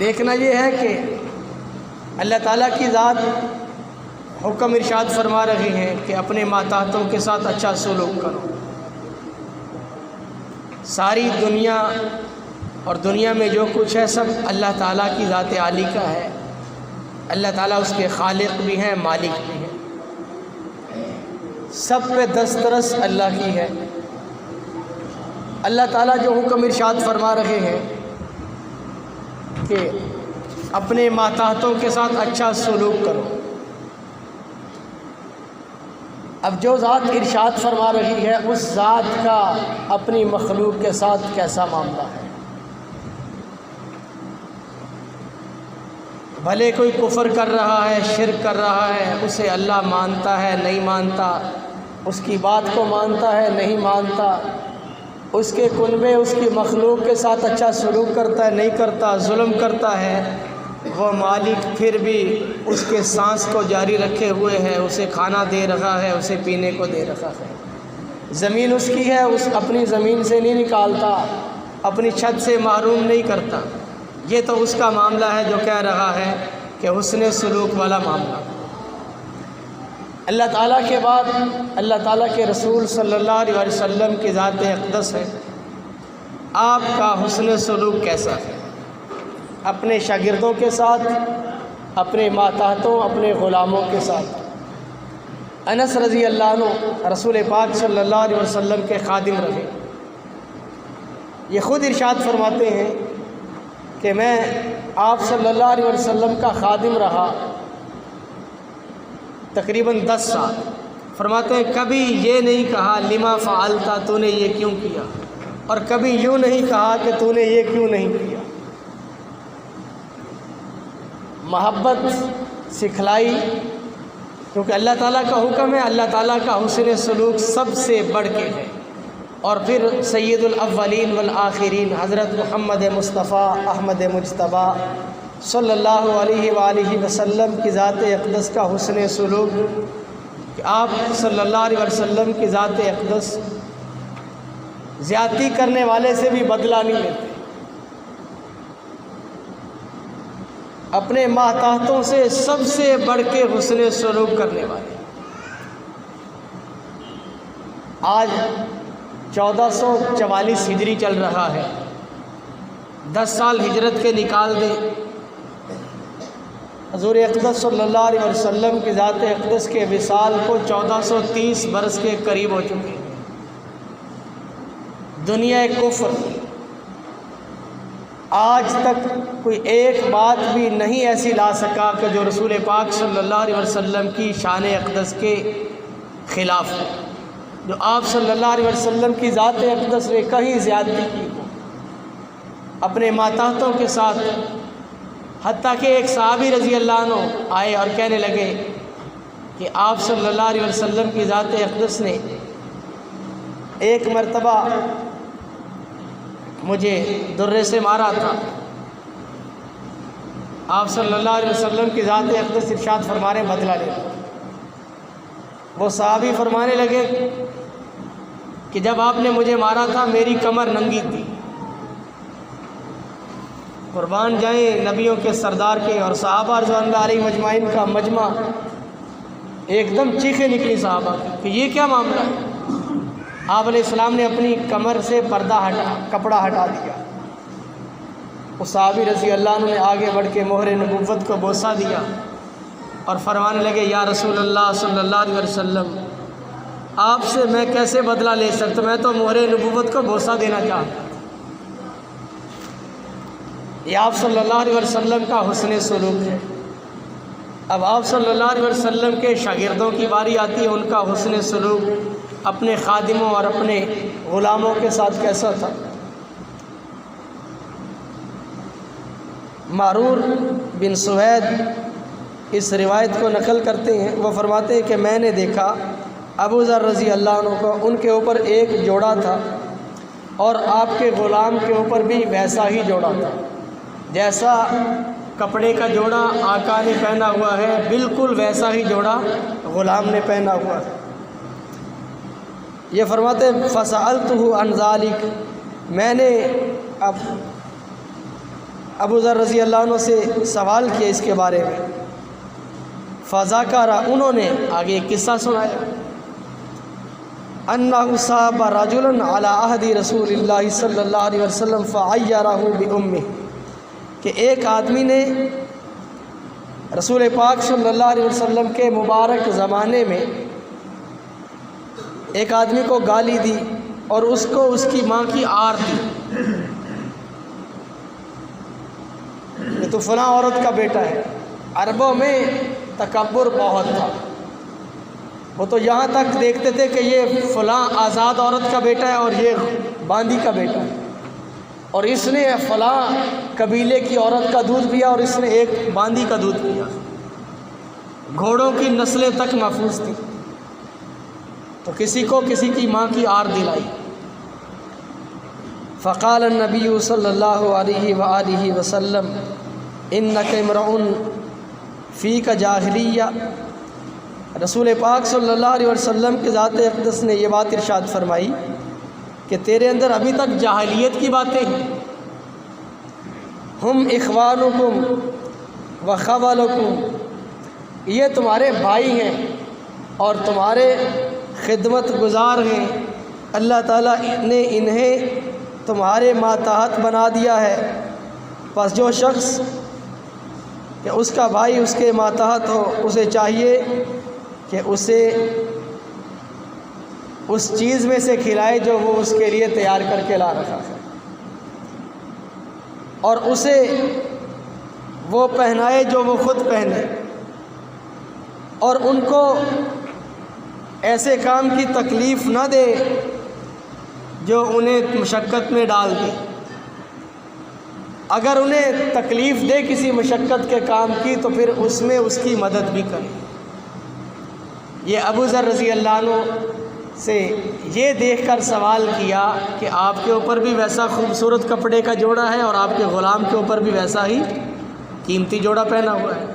دیکھنا یہ ہے کہ اللہ تعالیٰ کی ذات حکم ارشاد فرما رہے ہیں کہ اپنے ماتحتوں کے ساتھ اچھا سلوک کرو۔ ساری دنیا اور دنیا میں جو کچھ ہے سب اللہ تعالیٰ کی ذات عالی کا ہے۔ اللہ تعالیٰ اس کے خالق بھی ہیں، مالک بھی ہیں، سب پہ دسترس اللہ کی ہے۔ اللہ تعالیٰ جو حکم ارشاد فرما رہے ہیں کہ اپنے ماتحتوں کے ساتھ اچھا سلوک کرو، اب جو ذات ارشاد فرما رہی ہے اس ذات کا اپنی مخلوق کے ساتھ کیسا معاملہ ہے؟ بھلے کوئی کفر کر رہا ہے، شرک کر رہا ہے، اسے اللہ مانتا ہے نہیں مانتا، اس کی بات کو مانتا ہے نہیں مانتا، اس کے کنبے اس کی مخلوق کے ساتھ اچھا سلوک کرتا ہے نہیں کرتا، ظلم کرتا ہے، وہ مالک پھر بھی اس کے سانس کو جاری رکھے ہوئے ہے، اسے کھانا دے رہا ہے، اسے پینے کو دے رہا ہے۔ زمین اس کی ہے، اس اپنی زمین سے نہیں نکالتا، اپنی چھت سے محروم نہیں کرتا۔ یہ تو اس کا معاملہ ہے جو کہہ رہا ہے کہ حسن سلوک والا معاملہ۔ اللہ تعالیٰ کے بعد اللہ تعالیٰ کے رسول صلی اللہ علیہ وسلم کی ذات اقدس ہے، آپ کا حسن سلوک کیسا ہے؟ اپنے شاگردوں کے ساتھ، اپنے ماتحتوں، اپنے غلاموں کے ساتھ۔ انس رضی اللہ عنہ رسول پاک صلی اللہ علیہ وسلم کے خادم رہے۔ یہ خود ارشاد فرماتے ہیں کہ میں آپ صلی اللہ علیہ وسلم کا خادم رہا تقریباً 10 سال۔ فرماتے ہیں کبھی یہ نہیں کہا لما فعلتا، تو نے یہ کیوں کیا، اور کبھی یوں نہیں کہا کہ تو نے یہ کیوں نہیں کیا۔ محبت سکھلائی، کیونکہ اللہ تعالیٰ کا حکم ہے، اللہ تعالیٰ کا حسن سلوک سب سے بڑھ کے ہے۔ اور پھر سید الاولین والآخرین حضرت محمد مصطفیٰ احمد مجتبیٰ صلی اللہ علیہ وآلہ وسلم کی ذات اقدس کا حسن سلوک کہ آپ صلی اللہ علیہ وسلم کی ذات اقدس زیادتی کرنے والے سے بھی بدلہ نہیں لیتے، اپنے ماتحتوں سے سب سے بڑھ کے حسن سلوک کرنے والے۔ آج 1444 ہجری چل رہا ہے، 10 سال ہجرت کے نکال دیں، حضور اقدس صلی اللہ علیہ وسلم کی ذات اقدس کے وصال کو 1430 برس کے قریب ہو چکے ہیں۔ دنیا کفر آج تک کوئی ایک بات بھی نہیں ایسی لا سکا کہ جو رسول پاک صلی اللہ علیہ وسلم کی شان اقدس کے خلاف ہے۔ جو آپ صلی اللہ علیہ وسلم کی ذات اقدس نے کہیں زیادتی کی ہو اپنے ماتحتوں کے ساتھ، حتیٰ کہ ایک صحابی رضی اللہ عنہ آئے اور کہنے لگے کہ آپ صلی اللہ علیہ وسلم کی ذات اقدس نے ایک مرتبہ مجھے درے سے مارا تھا۔ آپ صلی اللہ علیہ وسلم کی ذات اقدس ارشاد فرمانے بدلہ لے۔ وہ صحابی فرمانے لگے کہ جب آپ نے مجھے مارا تھا میری کمر ننگی تھی۔ قربان جائیں نبیوں کے سردار کے اور صحابہ رضوان اللہ علیہ مجمعین کا مجمع، ایک دم چیخیں نکلی صحابہ کہ یہ کیا معاملہ ہے۔ آپ علیہ السلام نے اپنی کمر سے کپڑا ہٹا دیا۔ اس صحابی رضی اللہ عنہ نے آگے بڑھ کے مہر نبوت کو بوسہ دیا اور فرمانے لگے یا رسول اللہ صلی اللہ علیہ وسلم، آپ سے میں کیسے بدلہ لے سکتا، میں تو مہر نبوت کو بوسہ دینا چاہتا۔ یہ آپ صلی اللہ علیہ وسلم کا حسن سلوک ہے۔ اب آپ صلی اللہ علیہ وسلم کے شاگردوں کی باری آتی ہے، ان کا حسن سلوک اپنے خادموں اور اپنے غلاموں کے ساتھ کیسا تھا۔ معرور بن سوید اس روایت کو نقل کرتے ہیں، وہ فرماتے ہیں کہ میں نے دیکھا ابو ذر رضی اللہ عنہ کو، ان کے اوپر ایک جوڑا تھا اور آپ کے غلام کے اوپر بھی ویسا ہی جوڑا تھا، جیسا کپڑے کا جوڑا آقا نے پہنا ہوا ہے بالکل ویسا ہی جوڑا غلام نے پہنا ہوا ہے۔ یہ فرماتے ہیں فسألتہ عن ذلک، میں نے اب ابو ذر رضی اللہ عنہ سے سوال کیا اس کے بارے میں، فذکر، انہوں نے آگے ایک قصہ سنایا، انہ صاب رجلا علی عہد رسول اللہ صلی اللہ علیہ وسلم فعیرہ بامہ، کہ ایک آدمی نے رسول پاک صلی اللہ علیہ وسلم کے مبارک زمانے میں ایک آدمی کو گالی دی اور اس کو اس کی ماں کی آر دی کہ تو فلاں عورت کا بیٹا ہے۔ عربوں میں تکبر بہت تھا، وہ تو یہاں تک دیکھتے تھے کہ یہ فلاں آزاد عورت کا بیٹا ہے اور یہ باندی کا بیٹا ہے، اور اس نے فلاں قبیلے کی عورت کا دودھ پیا اور اس نے ایک باندی کا دودھ پیا۔ گھوڑوں کی نسلیں تک محفوظ تھی، تو کسی کو کسی کی ماں کی آر دلائی۔ فقال النبی صلی اللہ علیہ وآلہ وسلم انک امرؤ فیک جاہلیہ، رسول پاک صلی اللہ علیہ وسلم کے ذات اقدس نے یہ بات ارشاد فرمائی کہ تیرے اندر ابھی تک جاہلیت کی باتیں ہیں۔ ہم اخوانکم و خولکم، یہ تمہارے بھائی ہیں اور تمہارے خدمت گزار ہیں، اللہ تعالیٰ نے انہیں تمہارے ماتحت بنا دیا ہے، پس جو شخص کہ اس کا بھائی اس کے ماتحت ہو اسے چاہیے کہ اسے اس چیز میں سے کھلائے جو وہ اس کے لیے تیار کر کے لا رکھا ہے، اور اسے وہ پہنائے جو وہ خود پہنے، اور ان کو ایسے کام کی تکلیف نہ دے جو انہیں مشقت میں ڈال دے، اگر انہیں تکلیف دے کسی مشقت کے کام کی تو پھر اس میں اس کی مدد بھی کرے۔ یہ ابو ذر رضی اللہ عنہ سے یہ دیکھ کر سوال کیا کہ آپ کے اوپر بھی ویسا خوبصورت کپڑے کا جوڑا ہے اور آپ کے غلام کے اوپر بھی ویسا ہی قیمتی جوڑا پہنا ہوا ہے۔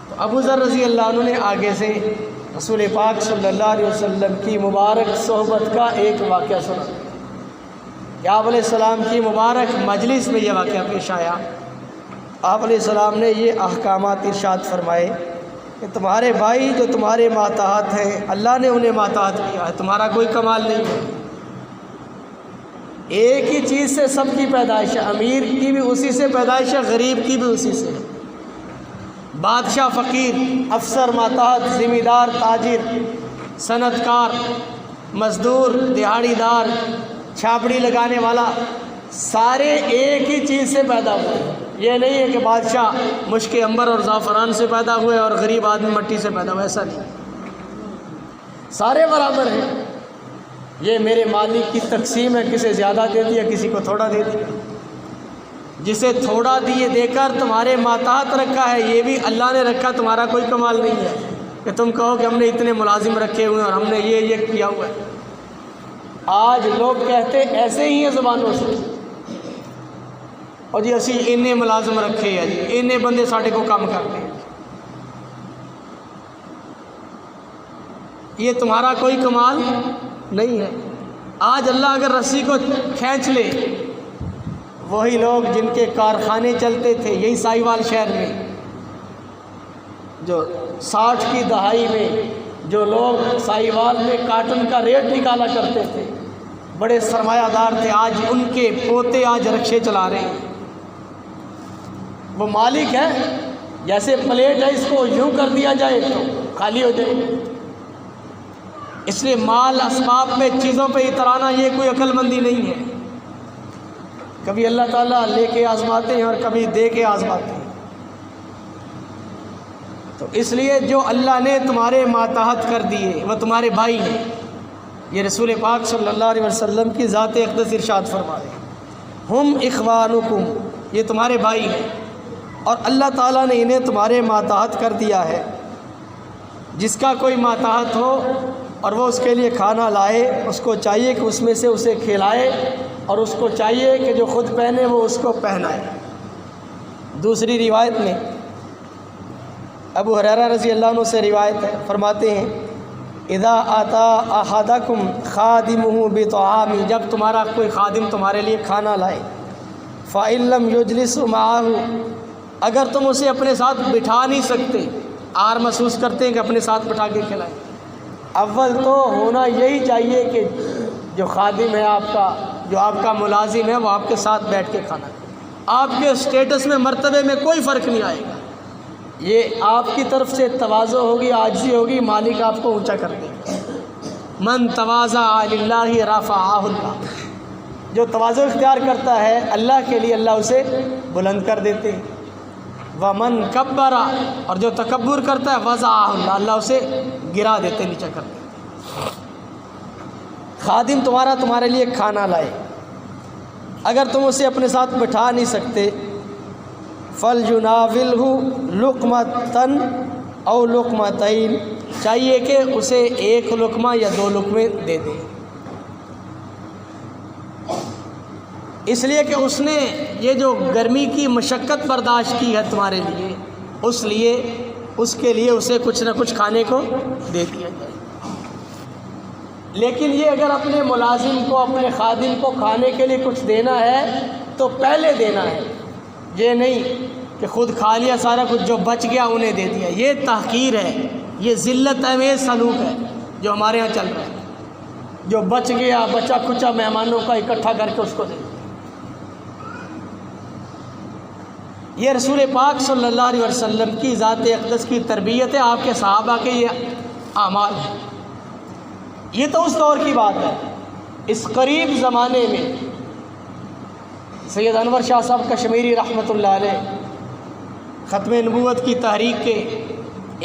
تو ابو ذر رضی اللہ عنہ نے آگے سے رسول پاک صلی اللہ علیہ وسلم کی مبارک صحبت کا ایک واقعہ سنا کہ آپ علیہ السلام کی مبارک مجلس میں یہ واقعہ پیش آیا۔ آپ علیہ السلام نے یہ احکامات ارشاد فرمائے کہ تمہارے بھائی جو تمہارے ماتحت ہیں اللہ نے انہیں ماتحت کیا ہے، تمہارا کوئی کمال نہیں ہے۔ ایک ہی چیز سے سب کی پیدائش ہے، امیر کی بھی اسی سے پیدائش ہے، غریب کی بھی اسی سے، بادشاہ فقیر، افسر ماتحت، ذمہ دار تاجر، صنعت کار، مزدور، دیہاڑی دار، چھاپڑی لگانے والا، سارے ایک ہی چیز سے پیدا ہوئے۔ یہ نہیں ہے کہ بادشاہ مشک عنبر اور زعفران سے پیدا ہوئے اور غریب آدمی مٹی سے پیدا ہوئے، ایسا نہیں، سارے برابر ہیں۔ یہ میرے مالک کی تقسیم ہے، کسے زیادہ دے دیا کسی کو تھوڑا دے دیا، جسے تھوڑا دیے دے کر تمہارے ماتحت رکھا ہے یہ بھی اللہ نے رکھا، تمہارا کوئی کمال نہیں ہے کہ تم کہو کہ ہم نے اتنے ملازم رکھے ہوئے ہیں اور ہم نے یہ کیا ہوا ہے۔ آج لوگ کہتے ایسے ہی ہیں زبانوں سے، اور جی اسی انہیں ملازم رکھے ہیں، جی انہیں بندے ساڈے کو کام کرتے ہیں، یہ تمہارا کوئی کمال نہیں ہے۔ آج اللہ اگر رسی کو کھینچ لے، وہی لوگ جن کے کارخانے چلتے تھے یہی ساہیوال شہر میں، جو 60 کی دہائی میں جو لوگ ساہیوال میں کاٹن کا ریٹ نکالا کرتے تھے، بڑے سرمایہ دار تھے، آج ان کے پوتے آج رکشے چلا رہے ہیں۔ وہ مالک ہے، جیسے پلیٹ ہے اس کو یوں کر دیا جائے تو خالی ہو جائے۔ اس لیے مال اسباب پہ چیزوں پہ اترانا یہ کوئی عقل مندی نہیں ہے۔ کبھی اللہ تعالیٰ لے کے آزماتے ہیں اور کبھی دے کے آزماتے ہیں۔ تو اس لیے جو اللہ نے تمہارے ماتحت کر دیے وہ تمہارے بھائی ہیں، یہ رسول پاک صلی اللہ علیہ وسلم کی ذات اقدس ارشاد فرما رہے ہیں، ہم اخوانکم، یہ تمہارے بھائی ہیں اور اللہ تعالیٰ نے انہیں تمہارے ماتحت کر دیا ہے۔ جس کا کوئی ماتحت ہو اور وہ اس کے لیے کھانا لائے، اس کو چاہیے کہ اس میں سے اسے کھلائے، اور اس کو چاہیے کہ جو خود پہنے وہ اس کو پہنائے۔ دوسری روایت میں ابو ہریرہ رضی اللہ عنہ سے روایت ہے، فرماتے ہیں اذا آتا احدکم خادمہ بطعام، جب تمہارا کوئی خادم تمہارے لیے کھانا لائے، فَإِن لَّمْ يُجْلِسْ مَعَهُ، اگر تم اسے اپنے ساتھ بٹھا نہیں سکتے، آر محسوس کرتے ہیں کہ اپنے ساتھ بٹھا کے کھلائیں، اول تو ہونا یہی چاہیے کہ جو خادم ہے آپ کا، جو آپ کا ملازم ہے، وہ آپ کے ساتھ بیٹھ کے کھانا کھائے۔ آپ کے اسٹیٹس میں، مرتبے میں کوئی فرق نہیں آئے گا، یہ آپ کی طرف سے تواضع ہوگی، عاجزی ہوگی، مالک آپ کو اونچا کر دے گا۔ من تواضع للہ رفعہ اللہ، جو تواضع اختیار کرتا ہے اللہ کے لیے، اللہ اسے بلند کر دیتے ہیں۔ ومن کبر، اور جو تکبر کرتا ہے، وضعہ اللہ، اللہ اسے گرا دیتے، نیچا کر دیتے۔ خادم تمہارے لیے کھانا لائے، اگر تم اسے اپنے ساتھ بٹھا نہیں سکتے، فَلْيُنَاوِلْهُ لُقْمَةً أَوْ لُقْمَتَيْنِ، چاہیے کہ اسے ایک لقمہ یا دو لقمے دے دیں، اس لیے کہ اس نے یہ جو گرمی کی مشقت برداشت کی ہے تمہارے لیے، اس کے لیے اسے کچھ نہ کچھ کھانے کو دے دیا جائے۔ لیکن یہ اگر اپنے ملازم کو، اپنے خادم کو کھانے کے لیے کچھ دینا ہے تو پہلے دینا ہے، یہ نہیں کہ خود کھا لیا سارا کچھ، جو بچ گیا انہیں دے دیا۔ یہ تحقیر ہے، یہ ذلت آمیز سلوک ہے جو ہمارے ہاں چل رہا ہے۔ جو بچ گیا، بچا کچا مہمانوں کا اکٹھا کر کے اس کو دے دیا۔ یہ رسول پاک صلی اللہ علیہ وسلم کی ذات اقدس کی تربیت ہے، آپ کے صحابہ کے یہ اعمال ہیں۔ یہ تو اس دور کی بات ہے۔ اس قریب زمانے میں سید انور شاہ صاحب کشمیری رحمۃ اللہ علیہ ختم نبوت کی تحریک کے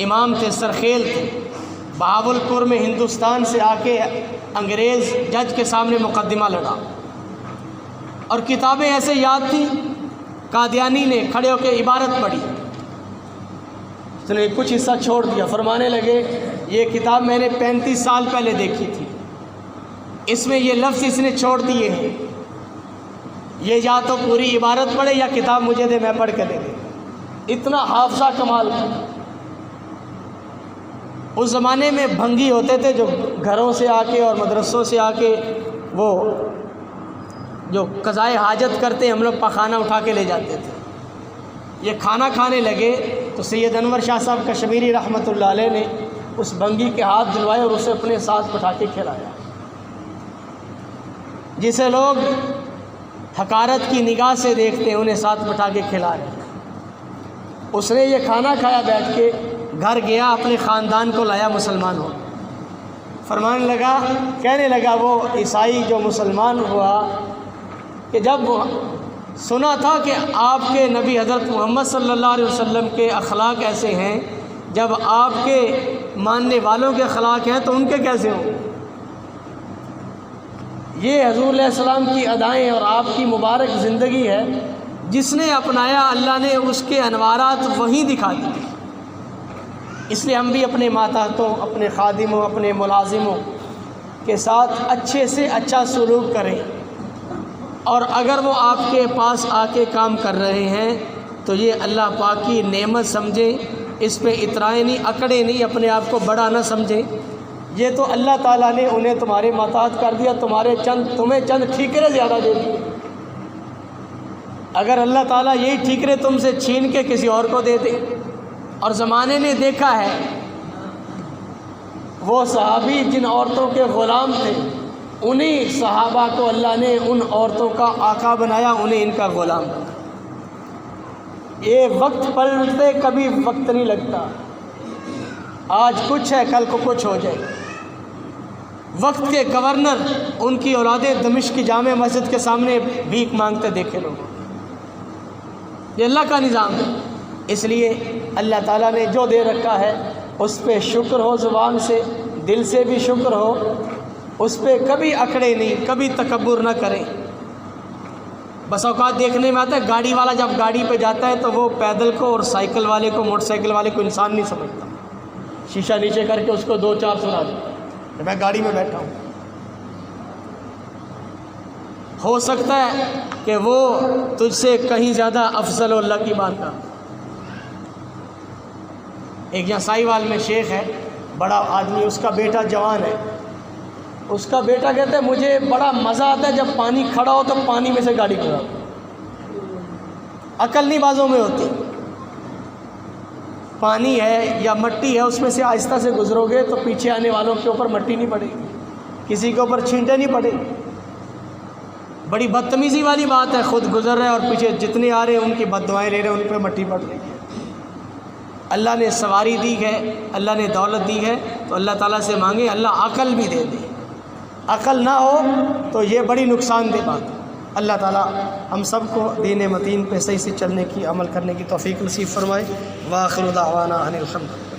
امام تھے، سرخیل تھے، بہاولپور میں ہندوستان سے آ کے انگریز جج کے سامنے مقدمہ لڑا، اور کتابیں ایسے یاد تھیں، قادیانی نے کھڑے ہو کے عبارت پڑھی، اس نے کچھ حصہ چھوڑ دیا، فرمانے لگے یہ کتاب میں نے 35 سال پہلے دیکھی تھی، اس میں یہ لفظ اس نے چھوڑ دیے ہیں، یہ یا تو پوری عبارت پڑھے یا کتاب مجھے دے، میں پڑھ کے دے دے۔ اتنا حافظہ کمال تھا۔ اس زمانے میں بھنگی ہوتے تھے جو گھروں سے آ کے اور مدرسوں سے آ کے وہ جو قضائے حاجت کرتے ہم لوگ پخانہ اٹھا کے لے جاتے تھے، یہ کھانا کھانے لگے تو سید انور شاہ صاحب کشمیری رحمۃ اللہ علیہ نے اس بھنگی کے ہاتھ دلوائے اور اسے اپنے ساتھ بٹھا کے کھلایا۔ جسے لوگ حقارت کی نگاہ سے دیکھتے ہیں انہیں ساتھ بٹھا کے کھلا رہے ہیں۔ اس نے یہ کھانا کھایا بیٹھ کے، گھر گیا، اپنے خاندان کو لایا، مسلمان ہو، فرمانے لگا، کہنے لگا وہ عیسائی جو مسلمان ہوا کہ جب سنا تھا کہ آپ کے نبی حضرت محمد صلی اللہ علیہ وسلم کے اخلاق ایسے ہیں، جب آپ کے ماننے والوں کے اخلاق ہیں تو ان کے کیسے ہوں؟ یہ حضور علیہ السلام کی ادائیں اور آپ کی مبارک زندگی ہے، جس نے اپنایا اللہ نے اس کے انوارات وہیں دکھا دیے۔ اس لیے ہم بھی اپنے ماتحتوں، اپنے خادموں، اپنے ملازموں کے ساتھ اچھے سے اچھا سلوک کریں، اور اگر وہ آپ کے پاس آ کے کام کر رہے ہیں تو یہ اللہ پاک کی نعمت سمجھیں، اس پہ اترائیں نہیں، اکڑے نہیں، اپنے آپ کو بڑا نہ سمجھیں۔ یہ تو اللہ تعالیٰ نے انہیں تمہارے ماتحت کر دیا، تمہیں چند ٹھیکرے زیادہ دے دیے۔ اگر اللہ تعالیٰ یہی ٹھیکرے تم سے چھین کے کسی اور کو دے دے، اور زمانے نے دیکھا ہے وہ صحابی جن عورتوں کے غلام تھے، انہی صحابہ کو اللہ نے ان عورتوں کا آقا بنایا، انہیں ان کا غلام بنایا۔ یہ وقت پلٹتے کبھی وقت نہیں لگتا، آج کچھ ہے کل کو کچھ ہو جائے۔ وقت کے گورنر ان کی اولادیں دمشق کی جامع مسجد کے سامنے بھیک مانگتے دیکھے لوگوں، یہ اللہ کا نظام ہے۔ اس لیے اللہ تعالیٰ نے جو دے رکھا ہے اس پہ شکر ہو، زبان سے، دل سے بھی شکر ہو، اس پہ کبھی اکڑے نہیں، کبھی تکبر نہ کریں۔ بس اوقات دیکھنے میں آتا ہے گاڑی والا جب گاڑی پہ جاتا ہے تو وہ پیدل کو اور سائیکل والے کو، موٹر سائیکل والے کو انسان نہیں سمجھتا، شیشہ نیچے کر کے اس کو 2-4 سنا دیتا کہ میں گاڑی میں بیٹھا ہوں۔ ہو سکتا ہے کہ وہ تجھ سے کہیں زیادہ افضل ہو اللہ کی بارگاہ۔ ایک یہاں سائیوال میں شیخ ہے، بڑا آدمی، اس کا بیٹا جوان ہے، اس کا بیٹا کہتا ہے مجھے بڑا مزہ آتا ہے جب پانی کھڑا ہو تو پانی میں سے گاڑی گزارو۔ عقل نہیں بازوں میں ہوتی۔ پانی ہے یا مٹی ہے، اس میں سے آہستہ سے گزرو گے تو پیچھے آنے والوں کے اوپر مٹی نہیں پڑے گی، کسی کے اوپر چھینٹے نہیں پڑے گی۔ بڑی بدتمیزی والی بات ہے، خود گزر رہے اور پیچھے جتنے آ رہے ہیں ان کی بد دعائیں لے رہے ہیں، ان پہ مٹی پڑ رہی ہے۔ اللہ نے سواری دی ہے، اللہ نے دولت دی ہے، تو اللہ تعالیٰ سے مانگے اللہ عقل بھی دے دے۔ عقل نہ ہو تو یہ بڑی نقصان دہ بات ہے۔ اللہ تعالیٰ ہم سب کو دین متین پہ صحیح سے چلنے کی، عمل کرنے کی توفیق نصیب فرمائے۔ وآخر دعوانا ان الحمد۔